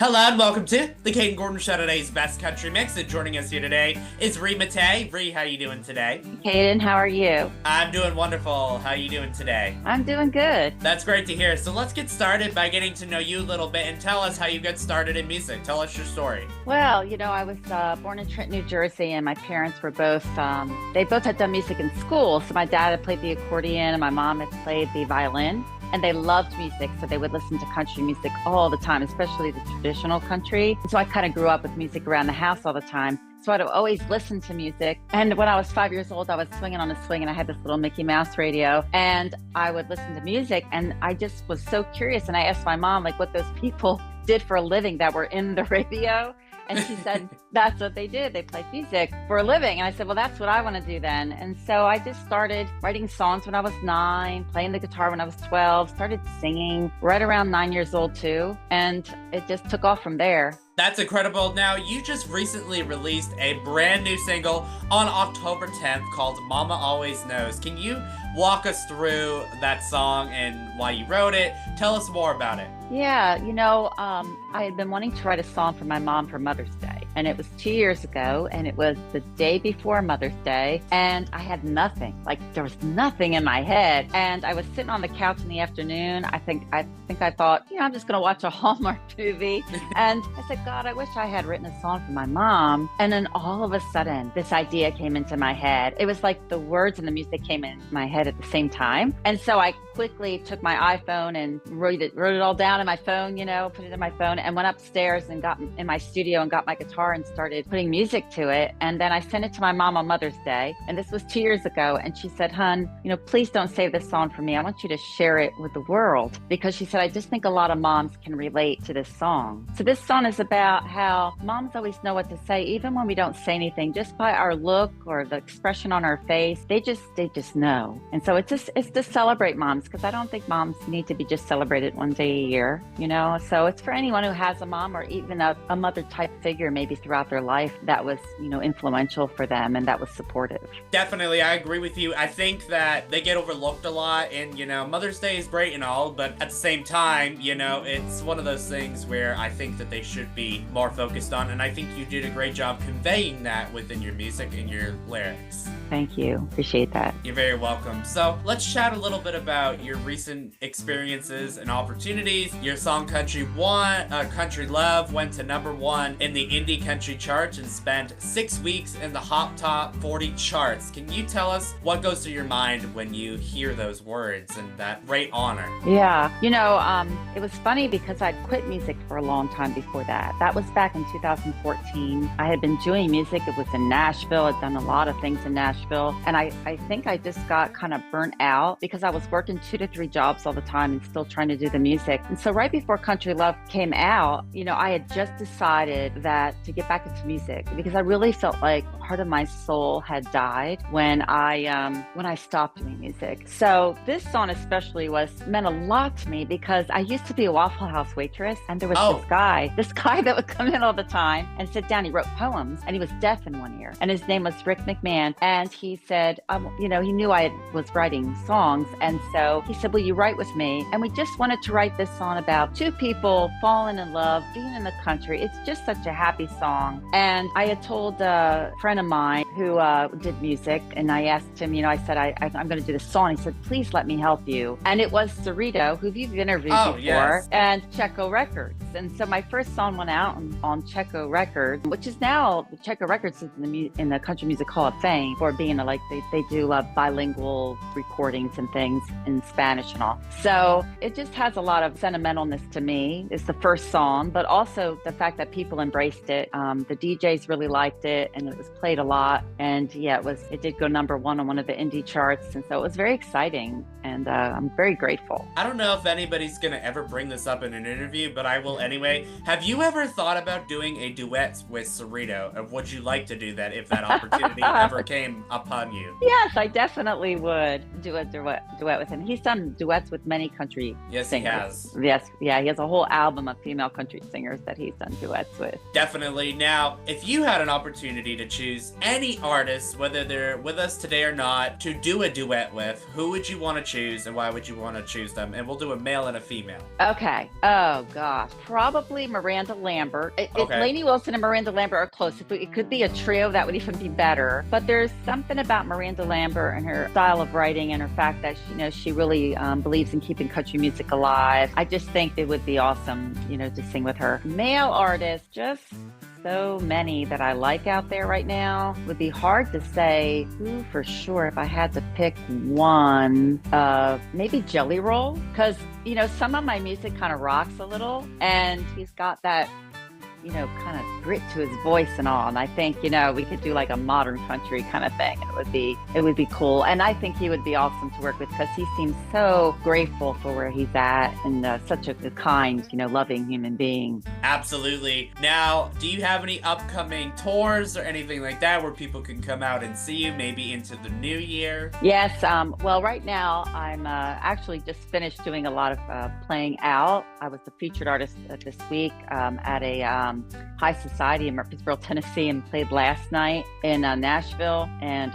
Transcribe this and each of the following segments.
Hello and welcome to the Kayden Gordon Show, today's best country mix. And joining us here today is Re Mattei. Rhee, how you doing today? Kayden, how are you? I'm doing wonderful. How you doing today? I'm doing good. That's great to hear. So let's get started by getting to know you a little bit and tell us how you got started in music. Tell us your story. Well, I was born in Trenton, New Jersey, and my parents were both, they both had done music in school. So my dad had played the accordion and my mom had played the violin. And they loved music, so they would listen to country music all the time, especially the traditional country. So I kind of grew up with music around the house all the time. So I'd always listen to music. And when I was 5 years old, I was swinging on a swing and I had this little Mickey Mouse radio and I would listen to music. And I just was so curious. And I asked my mom, what those people did for a living that were in the radio. And she said, that's what they did. They played music for a living. And I said, well, that's what I want to do then. And so I just started writing songs when I was 9, playing the guitar when I was 12, started singing right around 9 years old too. And it just took off from there. That's incredible. Now, you just recently released a brand new single on October 10th called Momma Always Knows. Can you walk us through that song and why you wrote it? Tell us more about it. Yeah, I had been wanting to write a song for my mom for Mother's Day. And it was 2 years ago, and it was the day before Mother's Day, and I had nothing. There was nothing in my head. And I was sitting on the couch in the afternoon. I think I thought, I'm just going to watch a Hallmark movie. And I said, God, I wish I had written a song for my mom. And then all of a sudden, this idea came into my head. It was like the words and the music came in my head at the same time. And so I quickly took my iPhone and wrote it all down in my phone, put it in my phone and went upstairs and got in my studio and got my guitar and started putting music to it. And then I sent it to my mom on Mother's Day. And this was 2 years ago. And she said, "Hun, please don't save this song for me. I want you to share it with the world." Because she said, "I just think a lot of moms can relate to this song." So this song is about how moms always know what to say, even when we don't say anything, just by our look or the expression on our face. They just know. And so it's to celebrate moms, because I don't think moms need to be just celebrated one day a year, So it's for anyone who has a mom or even a mother type figure maybe throughout their life that was, influential for them and that was supportive. Definitely, I agree with you. I think that they get overlooked a lot, and Mother's Day is great and all, but at the same time, it's one of those things where I think that they should be more focused on, and I think you did a great job conveying that within your music and your lyrics. Thank you. Appreciate that. You're very welcome. So let's chat a little bit about your recent experiences and opportunities. Your song Country Love went to #1 in the indie country charts and spent 6 weeks in the Hot Top 40 charts. Can you tell us what goes through your mind when you hear those words and that great honor? Yeah. It was funny because I'd quit music for a long time before that. That was back in 2014. I had been doing music. It was in Nashville. I'd done a lot of things in Nashville. And I think I just got kind of burnt out because I was working 2 to 3 jobs all the time and still trying to do the music. And so right before Country Love came out, I had just decided that to get back into music because I really felt like part of my soul had died when I stopped doing music. So this song especially meant a lot to me because I used to be a Waffle House waitress, and there was this guy that would come in all the time and sit down. He wrote poems, and he was deaf in one ear, and his name was Rick McMahon. And he said, he knew I was writing songs, and so he said, "Will you write with me?" And we just wanted to write this song about 2 people falling in love, being in the country. It's just such a happy song. And I had told a friend of mine who did music, and I asked him, I said, I'm going to do this song. He said, "Please let me help you." And it was Cerrito, who you've interviewed before, yes. and Cheko Records. And so my first song went out on Cheko Records, which is now, Cheko Records is in the Country Music Hall of Fame for being they do bilingual recordings and things in Spanish and all. So it just has a lot of sentimentalness to me. It's the first song, but also the fact that people embraced it. The DJs really liked it, and it was played a lot. And yeah, it did go #1 on one of the indie charts. And so it was very exciting, and I'm very grateful. I don't know if anybody's going to ever bring this up in an interview, but I will anyway. Have you ever thought about doing a duet with Cerrito? Or would you like to do that if that opportunity ever came upon you? Yes, I definitely would do a duet with him. He's done duets with many country singers. He has. Yes, yeah, he has a whole album of female country singers that he's done duets with. Definitely. Now, if you had an opportunity to choose any any artists, whether they're with us today or not, to do a duet with, who would you want to choose and why would you want to choose them? And we'll do a male and a female. Okay. Oh gosh, probably Miranda Lambert. Okay. Lainey Wilson and Miranda Lambert are close. If it could be a trio, that would even be better. But there's something about Miranda Lambert and her style of writing and her fact that she really believes in keeping country music alive. I just think it would be awesome, to sing with her. Male artists, just so many that I like out there right now. Would be hard to say who for sure. If I had to pick one, maybe Jelly Roll, because some of my music kind of rocks a little, and he's got that kind of grit to his voice and all. And I think, we could do like a modern country kind of thing. And it would be cool. And I think he would be awesome to work with because he seems so grateful for where he's at and such a kind, loving human being. Absolutely. Now, do you have any upcoming tours or anything like that where people can come out and see you maybe into the new year? Yes. Well, right now I'm actually just finished doing a lot of playing out. I was the featured artist this week at a high society in Murfreesboro, Tennessee, and played last night in Nashville. And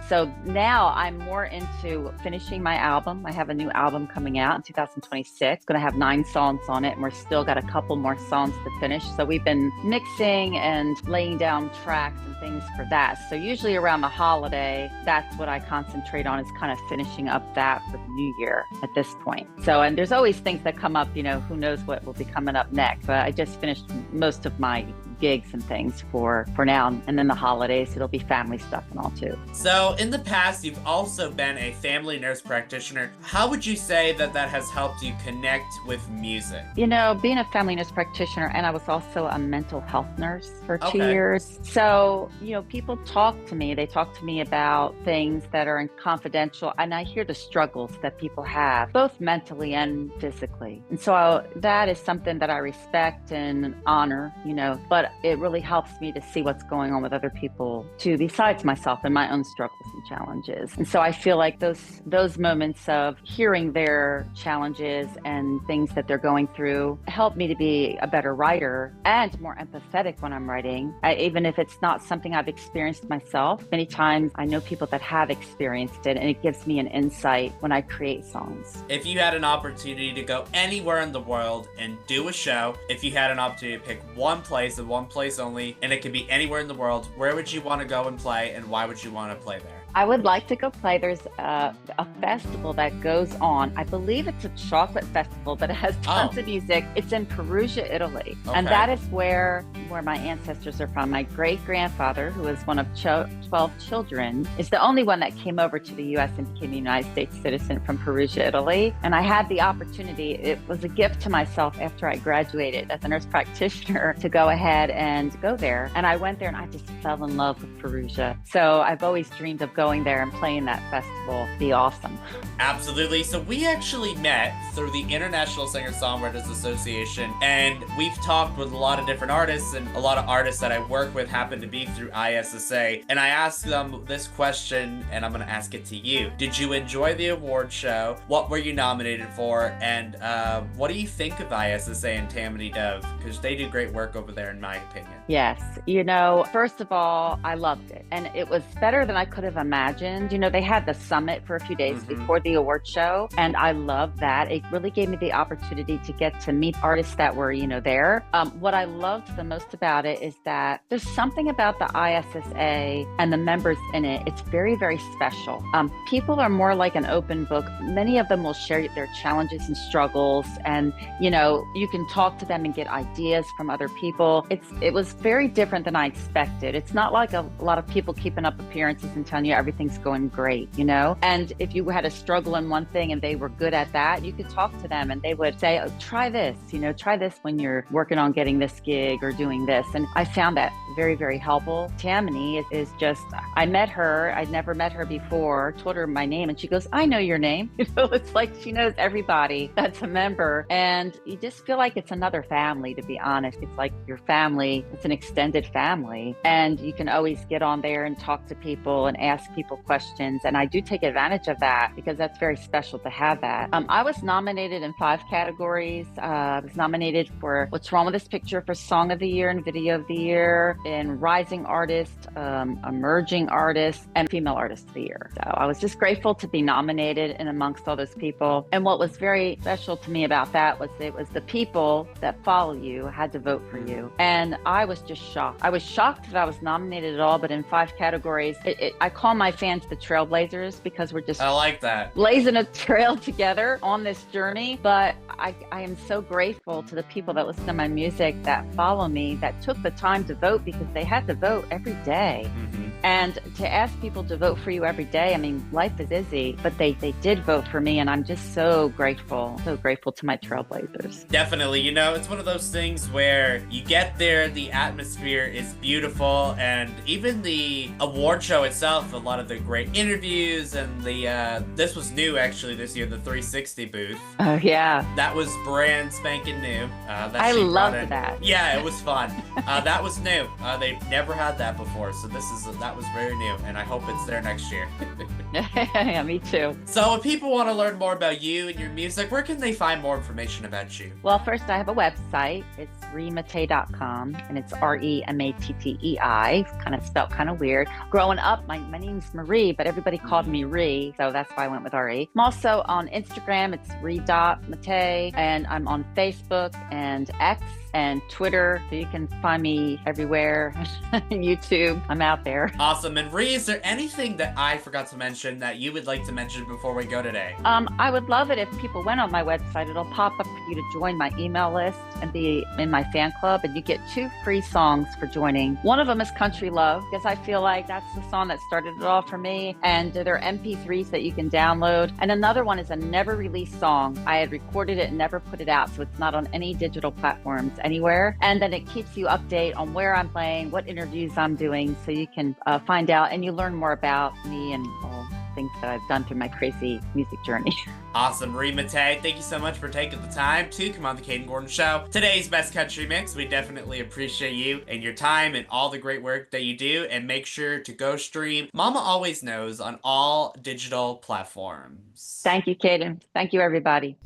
so now I'm more into finishing my album. I have a new album coming out in 2026. Going to have 9 songs on it, and we're still got a couple more songs to finish. So we've been mixing and laying down tracks and things for that. So usually around the holiday, that's what I concentrate on, is kind of finishing up that for the new year at this point. So, and there's always things that come up, who knows what will be coming up next. But I just finished most of my gigs and things for now, and then the holidays it'll be family stuff and all too. So in the past you've also been a family nurse practitioner. How would you say that has helped you connect with music? Being a family nurse practitioner, and I was also a mental health nurse for 2 years. So people talk to me. They talk to me about things that are confidential, and I hear the struggles that people have, both mentally and physically. And so that is something that I respect and honor, but it really helps me to see what's going on with other people too, besides myself and my own struggles and challenges. And so I feel like those moments of hearing their challenges and things that they're going through help me to be a better writer and more empathetic when I'm writing, even if it's not something I've experienced myself. Many times I know people that have experienced it, and it gives me an insight when I create songs. If you had an opportunity to go anywhere in the world and do a show, if you had an opportunity to pick one place and one place only, and it could be anywhere in the world, where would you want to go and play, and why would you want to play there? I would like to go play. There's a festival that goes on. I believe it's a chocolate festival, but it has tons of music. It's in Perugia, Italy. Okay. And that is where my ancestors are from. My great-grandfather, who was one of 12 children, is the only one that came over to the U.S. and became a United States citizen from Perugia, Italy. And I had the opportunity, it was a gift to myself after I graduated as a nurse practitioner, to go ahead and go there. And I went there and I just fell in love with Perugia. So I've always dreamed of going there and playing that festival. It'd be awesome. Absolutely. So we actually met through the International Singer-Songwriters Association, and we've talked with a lot of different artists, and a lot of artists that I work with happen to be through ISSA. And I asked them this question, and I'm going to ask it to you. Did you enjoy the award show? What were you nominated for? And what do you think of ISSA and Tammany Dove? Because they do great work over there, in my opinion. Yes. First of all, I loved it. And it was better than I could have imagined. They had the summit for a few days before the award show, and I loved that. It really gave me the opportunity to get to meet artists that were, there. What I loved the most about it is that there's something about the ISSA and the members in it. It's very, very special. People are more like an open book. Many of them will share their challenges and struggles, and, you can talk to them and get ideas from other people. It was very different than I expected. It's not like a lot of people keeping up appearances and telling you everything's going great, And if you had a struggle in one thing and they were good at that, you could talk to them and they would say, oh, try this, try this when you're working on getting this gig or doing this. And I found that very, very helpful. Tammany is just, I met her. I'd never met her before, told her my name, and she goes, I know your name. It's like she knows everybody that's a member. And you just feel like it's another family, to be honest. It's like your family. It's an extended family. And you can always get on there and talk to people and ask ask people questions, and I do take advantage of that because that's very special to have that. I was nominated in 5 categories. I was nominated for What's Wrong with This Picture for Song of the Year and Video of the Year, in Rising Artist, Emerging Artist, and Female Artist of the Year. So I was just grateful to be nominated and amongst all those people. And what was very special to me about that was it was the people that follow you had to vote for you. And I was just shocked. I was shocked that I was nominated at all, but in 5 categories. I call my fans the trailblazers because we're just I like that. blazing a trail together on this journey. But I am so grateful to the people that listen to my music, that follow me, that took the time to vote because they had to vote every day. And to ask people to vote for you every day, I mean, life is busy, but they did vote for me, and I'm just so grateful to my trailblazers. Definitely. You know, it's one of those things where you get there, the atmosphere is beautiful, and even the award show itself, a lot of the great interviews, and this was new actually this year, the 360 booth. Oh, yeah. That was brand spanking new. I loved that. Yeah, it was fun. That was new. They've never had that before, so that was very new, and I hope it's there next year. Yeah, me too. So if people want to learn more about you and your music, where can they find more information about you? Well, first I have a website. It's remattei.com, and it's REMATTEI. It's kind of spelled kind of weird. Growing up, my name's Marie, but everybody called me Rhee, so that's why I went with RE. I'm also on Instagram. It's Re.Mattei, and I'm on Facebook and X and Twitter, so you can find me everywhere. YouTube, I'm out there. Awesome. And Rhee, is there anything that I forgot to mention that you would like to mention before we go today? I would love it if people went on my website. It'll pop up for you to join my email list and be in my fan club, and you get 2 free songs for joining. One of them is Country Love, because I feel like that's the song that started it all for me, and there are MP3s that you can download. And another one is a never released song. I had recorded it and never put it out, so it's not on any digital platforms anywhere. And then it keeps you update on where I'm playing, what interviews I'm doing, so you can find out, and you learn more about me and all things that I've done through my crazy music journey. Awesome. Re Mattei, thank you so much for taking the time to come on the Kayden Gordon Show. Today's Best Country Mix. We definitely appreciate you and your time and all the great work that you do. And make sure to go stream Momma Always Knows on all digital platforms. Thank you, Kayden. Thank you, everybody.